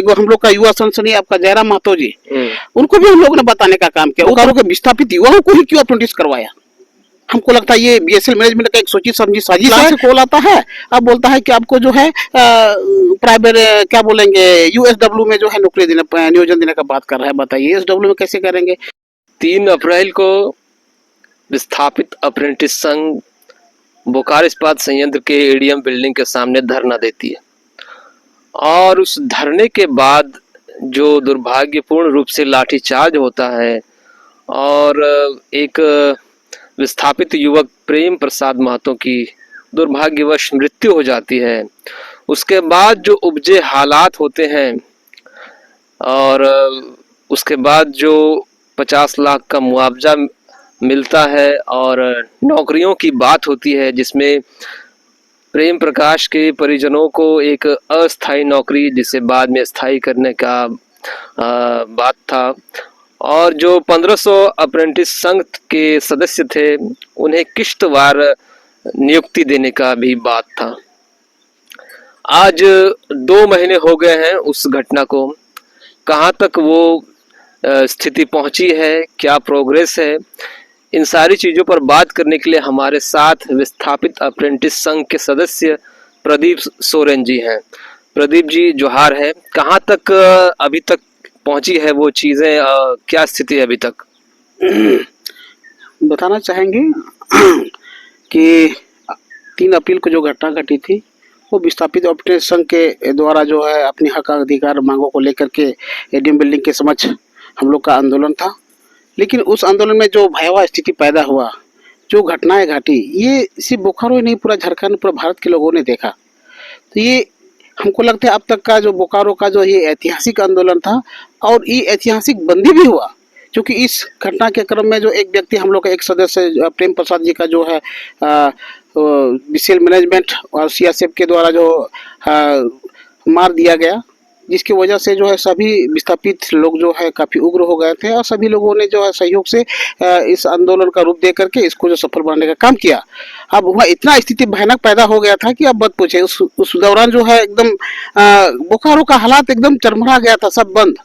एक हम लोग का युवा सनसनी आपका जयराम महतो जी, उनको भी हम लोग ने बताने का काम किया। बोकारो के विस्थापित युवाओं को ही क्यों अप्रेंटिस करवाया? हमको लगता है ये बीएसएल मैनेजमेंट का एक सोची समझी साजिश है। कॉल आता है, अब बोलता है कि आपको जो है प्राइवेट क्या बोलेंगे यूएसडब्ल्यू में जो है नौकरी देने नियोजन देने का बात कर रहा है। बताइए यूएसडब्ल्यू में कैसे करेंगे? 3 अप्रैल को विस्थापित अप्रेंटिस संघ बोकारो इस्पात संयंत्र के एडीएम बिल्डिंग के सामने धरना देती है और उस धरने के बाद जो दुर्भाग्यपूर्ण रूप से लाठीचार्ज होता है और एक विस्थापित युवक प्रेम प्रसाद महतो की दुर्भाग्यवश मृत्यु हो जाती है। उसके बाद जो उपजे हालात होते हैं और उसके बाद जो 50 लाख का मुआवजा मिलता है और नौकरियों की बात होती है, जिसमें प्रेम प्रकाश के परिजनों को एक अस्थायी नौकरी जिसे बाद में स्थायी करने का बात था और जो 1500 अप्रेंटिस संघ के सदस्य थे उन्हें किश्तवार नियुक्ति देने का भी बात था। आज 2 महीने हो गए हैं उस घटना को, कहाँ तक वो स्थिति पहुंची है, क्या प्रोग्रेस है, इन सारी चीज़ों पर बात करने के लिए हमारे साथ विस्थापित अप्रेंटिस संघ के सदस्य प्रदीप सोरेन जी हैं। प्रदीप जी जोहार है, कहाँ तक अभी तक पहुंची है वो चीज़ें, क्या स्थिति है अभी तक? बताना चाहेंगे कि 3 अप्रैल को जो घटना घटी थी वो विस्थापित अप्रेंटिस संघ के द्वारा जो है अपने हक अधिकार मांगों को लेकर के एडीएम बिल्डिंग के समक्ष हम लोग का आंदोलन था। लेकिन उस आंदोलन में जो भयावह स्थिति पैदा हुआ, जो घटनाएं घटी, ये सिर्फ बोकारो ही नहीं पूरा झारखंड पूरा भारत के लोगों ने देखा। तो ये हमको लगता है अब तक का जो बोकारो का जो ये ऐतिहासिक आंदोलन था और ये ऐतिहासिक बंदी भी हुआ, क्योंकि इस घटना के क्रम में जो एक व्यक्ति हम लोग का एक सदस्य प्रेम प्रसाद जी का जो है बीएसएल मैनेजमेंट और सीआरपीएफ के द्वारा जो मार दिया गया, जिसकी वजह से जो है सभी विस्थापित लोग जो है काफ़ी उग्र हो गए थे और सभी लोगों ने जो है सहयोग से इस आंदोलन का रूप दे करके इसको जो सफल बनाने का काम किया। अब वह इतना स्थिति भयानक पैदा हो गया था कि अब मत पूछे, उस दौरान जो है एकदम बोकारो का हालात एकदम चरमरा गया था, सब बंद।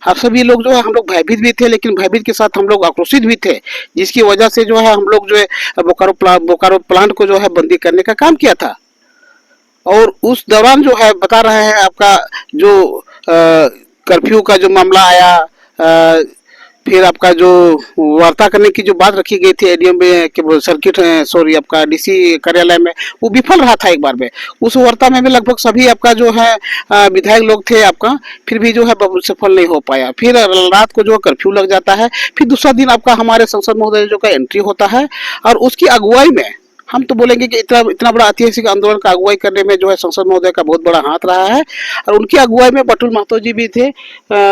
अब सभी लोग जो है हम लोग भयभीत भी थे, लेकिन भयभीत के साथ हम लोग आक्रोशित भी थे, जिसकी वजह से जो है हम लोग जो है बोकारो प्लांट को जो है बंदी करने का काम किया था। और उस दौरान जो है बता रहे हैं आपका जो कर्फ्यू का जो मामला आया, फिर आपका जो वार्ता करने की जो बात रखी गई थी एडीएम के सर्किट सॉरी आपका डीसी कार्यालय में, वो विफल रहा था एक बार में। उस वार्ता में भी लगभग सभी आपका जो है विधायक लोग थे आपका, फिर भी जो है सफल नहीं हो पाया। फिर रात को जो कर्फ्यू लग जाता है, फिर दूसरा दिन आपका हमारे संसद महोदय जो का एंट्री होता है और उसकी अगुवाई में हम तो बोलेंगे कि इतना बड़ा ऐतिहासिक आंदोलन का अगुवाई करने में जो है संसद महोदय का बहुत बड़ा हाथ रहा है। और उनकी अगुवाई में बटुल महतो जी भी थे,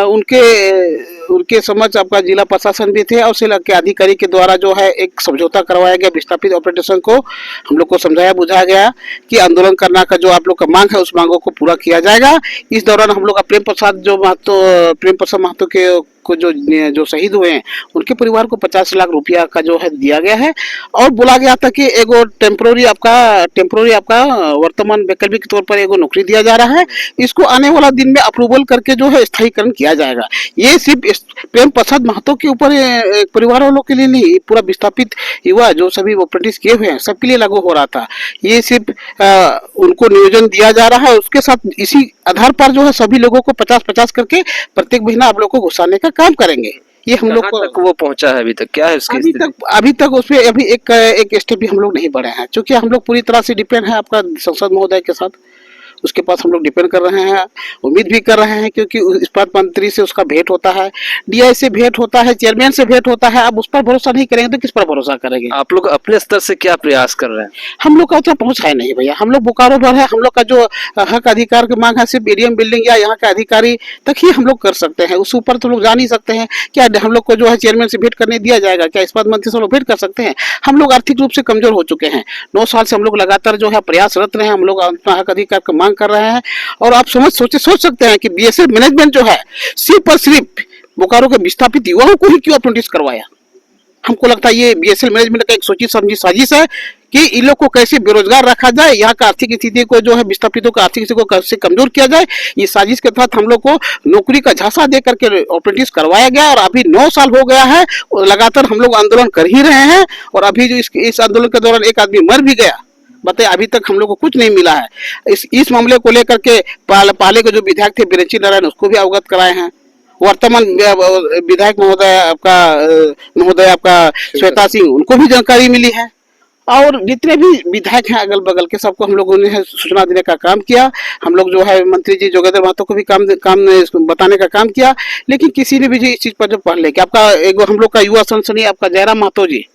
उनके समझ आपका जिला प्रशासन भी थे और जिला के अधिकारी के द्वारा जो है एक समझौता करवाया गया। विस्थापित अप्रेंटिस को हम लोग को समझाया बुझाया गया कि आंदोलन करना का जो आप लोग का मांग है उस मांगों को पूरा किया जाएगा। इस दौरान हम लोग का प्रेम प्रसाद महतो के को जो शहीद हुए हैं उनके परिवार को 50 लाख रुपया का जो है दिया गया है और बोला गया था कि एगो टेम्पोररी आपका वर्तमान वैकल्पिक तौर पर एगो नौकरी दिया जा रहा है, इसको आने वाला दिन में अप्रूवल करके जो है स्थायीकरण किया जाएगा। ये सिर्फ प्रेम प्रसाद महतो के ऊपर परिवार वालों के लिए नहीं, पूरा विस्थापित युवा जो सभी अप्रेंटिस किए हुए हैं सबके लिए लागू हो रहा था। ये सिर्फ उनको नियोजन दिया जा रहा है, उसके साथ इसी आधार पर जो है सभी लोगों को 50-50 करके प्रत्येक महीना आप लोग को घुसाने का काम करेंगे। ये हम लोग को वो पहुंचा है अभी तक, क्या है उसकी अभी तक उसमें अभी एक स्टेप भी हम लोग नहीं बढ़े हैं, क्योंकि हम लोग पूरी तरह से डिपेंड है आपका संसद महोदय के साथ, उसके पास हम लोग डिपेंड कर रहे हैं, उम्मीद भी कर रहे हैं, क्योंकि इस्पात मंत्री से उसका भेंट होता है, डीआई से भेंट होता है, चेयरमैन से भेंट होता है। अब उस पर भरोसा नहीं करेंगे तो किस पर भरोसा करेंगे? आप लोग अपने स्तर से क्या प्रयास कर रहे हैं? हम लोग का उतना पहुंच है नहीं भैया, हम लोग बोकारो भर है, हम लोग का जो हक अधिकार की मांग है सिर्फ एडीएम बिल्डिंग या यहाँ के अधिकारी तक ही हम लोग कर सकते हैं, उस ऊपर तो लोग जा नहीं सकते हैं। क्या हम लोग को जो है चेयरमैन से भेंट करने दिया जाएगा? क्या इस्पात मंत्री से लोग भेंट कर सकते हैं? हम लोग आर्थिक रूप से कमजोर हो चुके हैं, 9 साल से हम लोग लगातार जो है प्रयासरत रहे हैं, हम लोग अपना हक अधिकार की मांग कर रहे हैं। और आप सोच सकते हैं कि बीएसएल मैनेजमेंट जो है सिर्फ और सिर्फ बोकारो के विस्थापित युवाओं को ही क्यों अप्रेंटिस करवाया? हमको लगता है ये बीएसएल मैनेजमेंट का एक सोची समझी साजिश है कि इन लोग को कैसे बेरोजगार रखा जाए, यहाँ का आर्थिक स्थिति को जो है विस्थापितों का आर्थिक स्थिति को कैसे कमजोर किया जाए। ये साजिश के तहत हम लोग को नौकरी का झांसा दे करके अप्रेंटिस करवाया गया और अभी 9 साल हो गया है और लगातार हम लोग आंदोलन कर ही रहे हैं। और अभी जो इस आंदोलन के दौरान एक आदमी मर भी गया, बताइए अभी तक हम लोग को कुछ नहीं मिला है। इस मामले को लेकर के पहले के जो विधायक थे बिरेंची नारायण, उसको भी अवगत कराए हैं। वर्तमान विधायक महोदय आपका श्वेता सिंह, उनको भी जानकारी मिली है। और जितने भी विधायक हैं अगल बगल के, सबको हम लोगों ने सूचना देने का काम किया। हम लोग जो है मंत्री जी जोगेंद्र महतो को भी काम बताने का काम किया, लेकिन किसी ने भी इस चीज पर जो पढ़ ले कि आपका एक हम लोग का युवा संसदीय आपका जयराम महतो जी